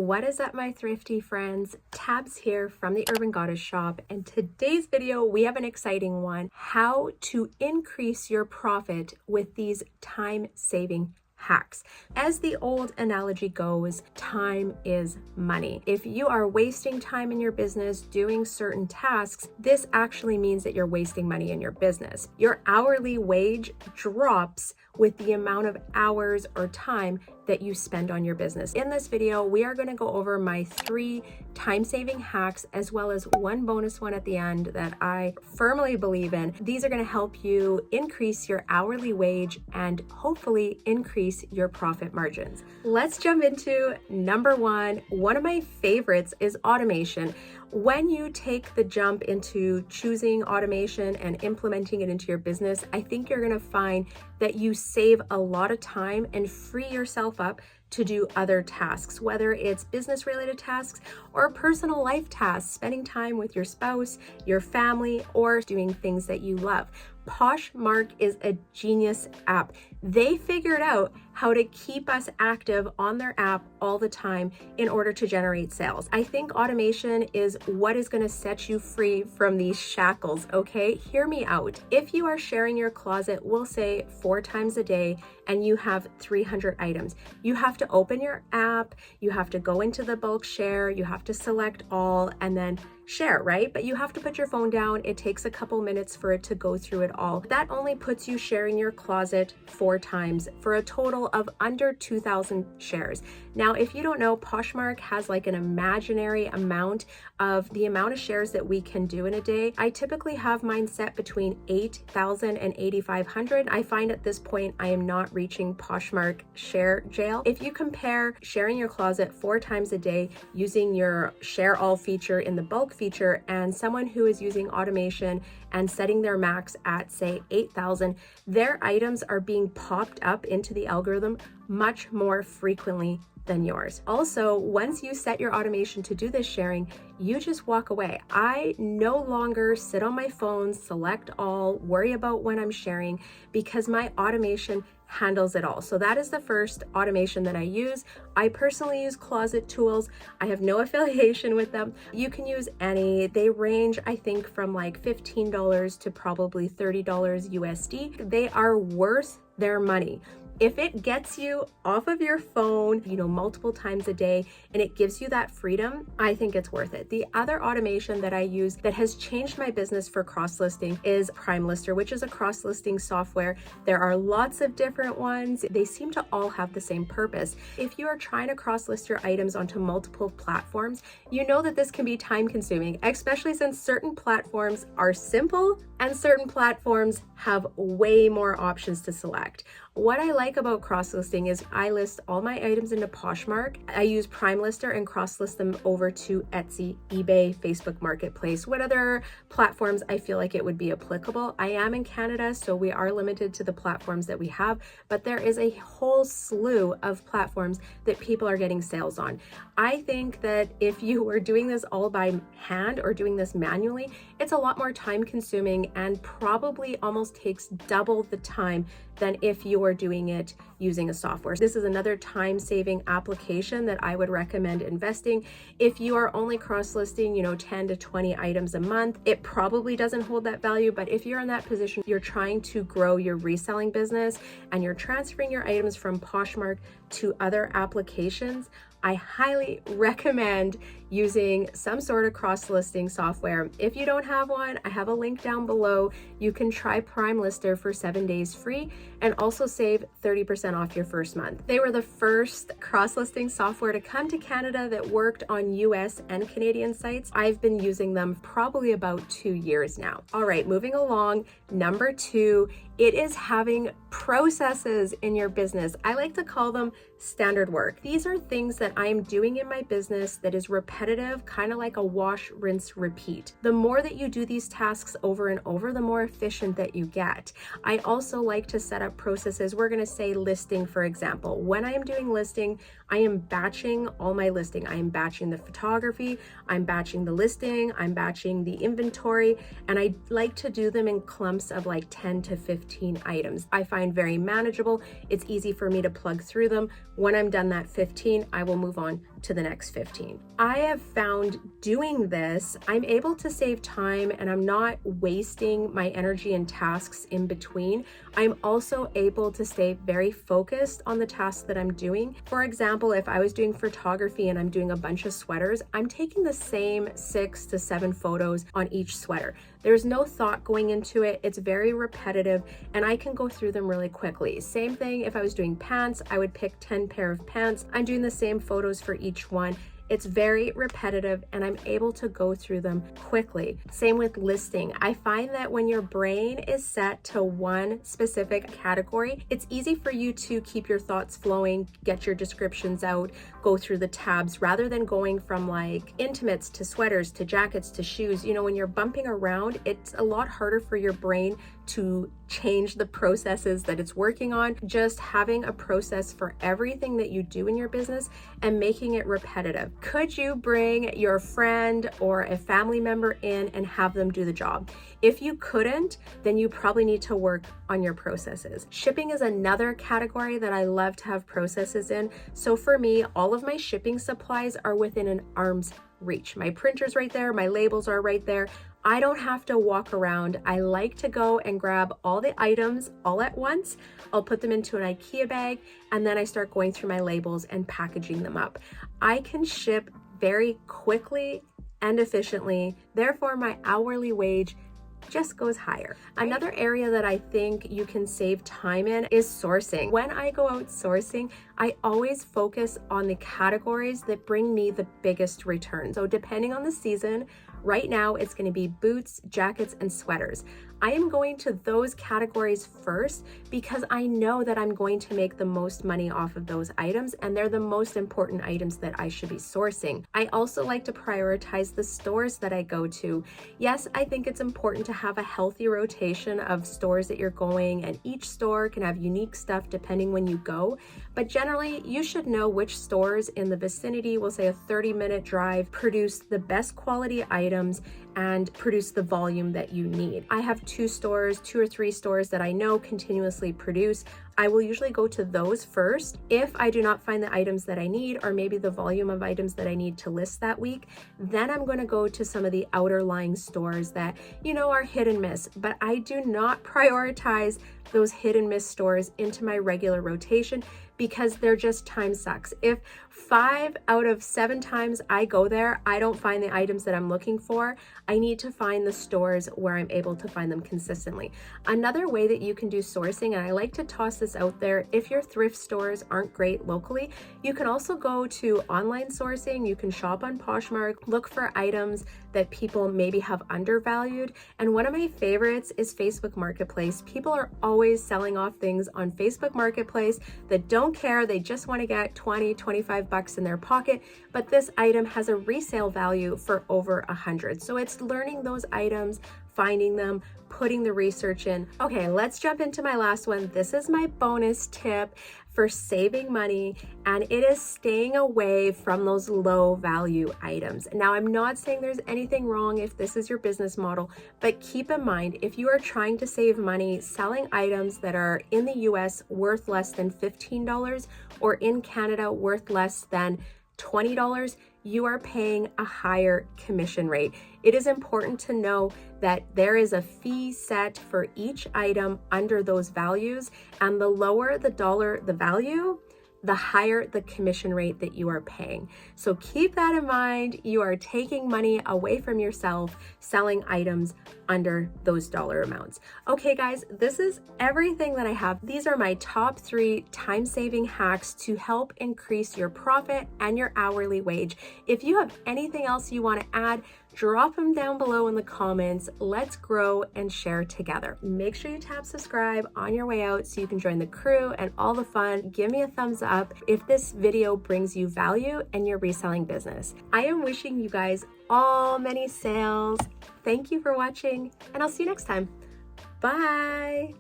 What is up, my thrifty friends? Tabs here from the Urban Goddess shop, and today's video we have an exciting one: how to increase your profit with these time-saving hacks. As the old analogy goes, time is money. If you are wasting time in your business doing certain tasks, this actually means that you're wasting money in your business. Your hourly wage drops with the amount of hours or time that you spend on your business. In this video, we are going to go over my 3 time-saving hacks, as well as one bonus one at the end that I firmly believe in. These are going to help you increase your hourly wage and hopefully increase your profit margins. Let's jump into number 1. One of my favorites is automation. When you take the jump into choosing automation and implementing it into your business, I think you're going to find that you save a lot of time and free yourself up to do other tasks, whether it's business related tasks or personal life tasks, spending time with your spouse, your family, or doing things that you love. Poshmark is a genius app. They figured out how to keep us active on their app all the time in order to generate sales. I think automation is what is going to set you free from these shackles, okay? Hear me out. If you are sharing your closet, we'll say 4 times a day, and you have 300 items, you have to open your app, you have to go into the bulk share, you have to select all, and then share, right? But you have to put your phone down. It takes a couple minutes for it to go through it all. That only puts you sharing your closet 4 times for a total of under 2,000 shares. Now, if you don't know, Poshmark has like an imaginary amount of the amount of shares that we can do in a day. I typically have mine set between 8,000 and 8,500. I find at this point I am not reaching Poshmark share jail. If you compare sharing your closet 4 times a day using your share all feature in the bulk feature and someone who is using automation and setting their max at say 8,000, their items are being popped up into the algorithm much more frequently than yours. Also, once you set your automation to do this sharing, you just walk away. I no longer sit on my phone, select all, worry about when I'm sharing, because my automation handles it all. So that is the first automation that I use. I personally use Closet Tools. I have no affiliation with them. You can use any. They range, I think, from like $15 to probably $30 USD. They are worth their money. If it gets you off of your phone, multiple times a day, and it gives you that freedom, I think it's worth it. The other automation that I use that has changed my business for cross-listing is PrimeLister, which is a cross-listing software. There are lots of different ones. They seem to all have the same purpose. If you are trying to cross-list your items onto multiple platforms, you know that this can be time-consuming, especially since certain platforms are simple and certain platforms have way more options to select. What I like about cross-listing is I list all my items into Poshmark. I use PrimeLister and cross-list them over to Etsy, eBay, Facebook Marketplace, what other platforms I feel like it would be applicable. I am in Canada, so we are limited to the platforms that we have, but there is a whole slew of platforms that people are getting sales on. I think that if you were doing this all by hand or doing this manually, it's a lot more time consuming and probably almost takes double the time than if you are doing it using a software. This is another time-saving application that I would recommend investing. If you are only cross-listing, 10 to 20 items a month, it probably doesn't hold that value. But if you're in that position, you're trying to grow your reselling business and you're transferring your items from Poshmark to other applications, I highly recommend using some sort of cross-listing software. If you don't have one, I have a link down below. You can try PrimeLister for 7 days free and also save 30% off your first month. They were the first cross-listing software to come to Canada that worked on US and Canadian sites. I've been using them probably about 2 years now. All right, moving along. Number 2, it is having processes in your business. I like to call them standard work. These are things that I am doing in my business that is repetitive, kind of like a wash, rinse, repeat. The more that you do these tasks over and over, the more efficient that you get. I also like to set up processes. We're going to say listing, for example. When I am doing listing, I am batching all my listing. I am batching the photography, I'm batching the listing, I'm batching the inventory, and I like to do them in clumps of like 10 to 15 items. I find very manageable. It's easy for me to plug through them. When I'm done that 15, I will move on to the next 15. I have found doing this, I'm able to save time and I'm not wasting my energy and tasks in between. I'm also able to stay very focused on the tasks that I'm doing. For example, if I was doing photography and I'm doing a bunch of sweaters, I'm taking the same 6 to 7 photos on each sweater. There's no thought going into it. It's very repetitive and I can go through them really quickly. Same thing if I was doing pants, I would pick 10 pair of pants. I'm doing the same photos for each one. It's very repetitive and I'm able to go through them quickly. Same with listing. I find that when your brain is set to one specific category, it's easy for you to keep your thoughts flowing, get your descriptions out, go through the tabs rather than going from like intimates to sweaters to jackets to shoes. You know, when you're bumping around, it's a lot harder for your brain to change the processes that it's working on. Just having a process for everything that you do in your business and making it repetitive. Could you bring your friend or a family member in and have them do the job? If you couldn't, then you probably need to work on your processes. Shipping is another category that I love to have processes in. So for me, all of my shipping supplies are within an arm's reach. My printer's right there, my labels are right there. I don't have to walk around. I like to go and grab all the items all at once. I'll put them into an IKEA bag and then I start going through my labels and packaging them up. I can ship very quickly and efficiently. Therefore, my hourly wage just goes higher. Another area that I think you can save time in is sourcing. When I go out sourcing, I always focus on the categories that bring me the biggest return. So depending on the season, right now it's going to be boots, jackets, and sweaters. I am going to those categories first because I know that I'm going to make the most money off of those items and they're the most important items that I should be sourcing. I also like to prioritize the stores that I go to. Yes, I think it's important to have a healthy rotation of stores that you're going, and each store can have unique stuff depending when you go. But generally, you should know which stores in the vicinity, we'll say a 30-minute drive, produce the best quality items and produce the volume that you need. I have 2 or 3 stores that I know continuously produce. I will usually go to those first. If I do not find the items that I need, or maybe the volume of items that I need to list that week, then I'm going to go to some of the outer lying stores that, you know, are hit and miss. But I do not prioritize those hit and miss stores into my regular rotation because they're just time sucks. If 5 out of 7 times I go there, I don't find the items that I'm looking for, I need to find the stores where I'm able to find them consistently. Another way that you can do sourcing, and I like to toss this out there, if your thrift stores aren't great locally, you can also go to online sourcing. You can shop on Poshmark, look for items that people maybe have undervalued. And one of my favorites is Facebook Marketplace. People are always selling off things on Facebook Marketplace that don't care. They just want to get 20, 25 bucks in their pocket, but this item has a resale value for over 100. So it's learning those items, finding them, putting the research in. Okay, let's jump into my last one. This is my bonus tip for saving money, and it is staying away from those low value items. Now, I'm not saying there's anything wrong if this is your business model, but keep in mind, if you are trying to save money selling items that are in the US worth less than $15 or in Canada worth less than $20, you are paying a higher commission rate. It is important to know that there is a fee set for each item under those values, and the lower the value, the higher the commission rate that you are paying. So keep that in mind. You are taking money away from yourself selling items under those dollar amounts. Okay, guys, this is everything that I have. These are my top 3 time-saving hacks to help increase your profit and your hourly wage. If you have anything else you want to add, drop them down below in the comments. Let's grow and share together. Make sure you tap subscribe on your way out so you can join the crew and all the fun. Give me a thumbs up if this video brings you value in your reselling business. I am wishing you guys all many sales. Thank you for watching, and I'll see you next time. Bye.